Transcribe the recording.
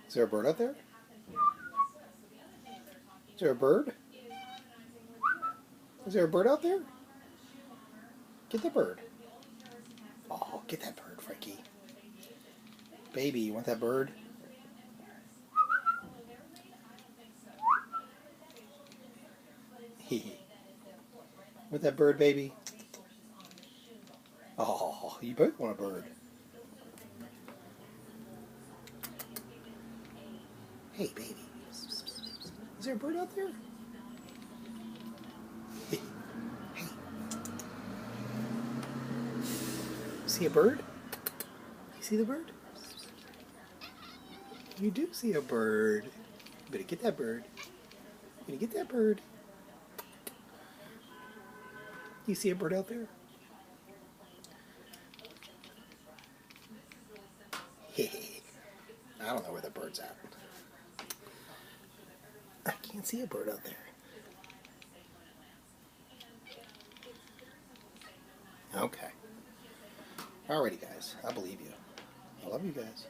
Is there a bird out there? Is there a bird? Is there a bird out there? Get the bird. Oh, get that bird, Frankie. Baby, you want that bird? Want that bird, baby? Oh, you both want a bird. Hey, baby. Is there a bird out there? Hey. See a bird? You see the bird? You do see a bird. You better get that bird. You better get that bird. You see a bird out there? I don't know where the bird's at. I can't see a bird out there. Okay. Alrighty, guys. I believe you. I love you guys.